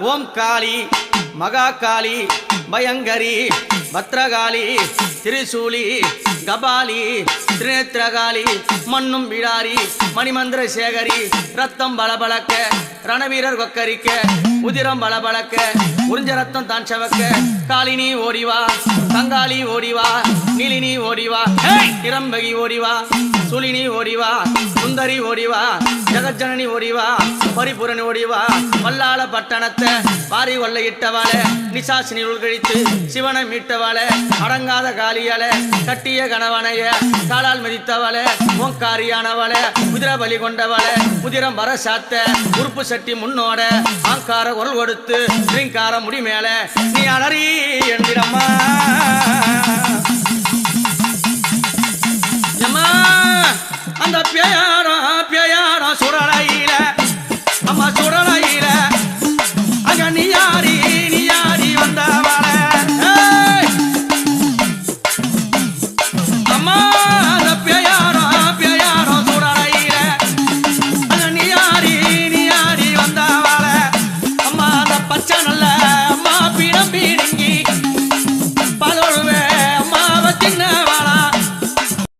ஓம் காளி மகா காளி பயங்கரி பத்ரகாளி திரிசூலி கபாலி திரிநேத்திரகாளி மண்ணும் விடாரி மணிமந்திர சேகரி ரத்தம் பலபலக்க ரணவீரர் கொக்கரிக்க உதிரம் பலபலக்க உறிஞ்ச ரத்தம் தான் செவக்க காளினி ஓடிவா கங்காளி ஓடிவா நீலினி ஓடிவா இரம்பகி ஓடிவா சுலினி ஓடிவா சுந்தரி ஓடிவா ஜெகஜனனி ஓடிவா பரிபுரணி ஓடிவா வல்லாள பட்டணத்தை வாரி கொள்ளையிட்டவாள நிசாசினி உள்கழித்து சிவனை மீட்டவாள அடங்காத காலியால கட்டிய கணவனைய காலால் மிதித்தவள ஓங்காரியானவள குதிரை பலி கொண்டவள குதிரம் வர சாத்த உறுப்பு சட்டி முன்னோட ஆங்கார குரல் கொடுத்து ஸ்ரீங்கார முடி மேல நீ அலறி என்றிடம்மா அந்த பேயாரம் சுரலையில அம்மா சுரல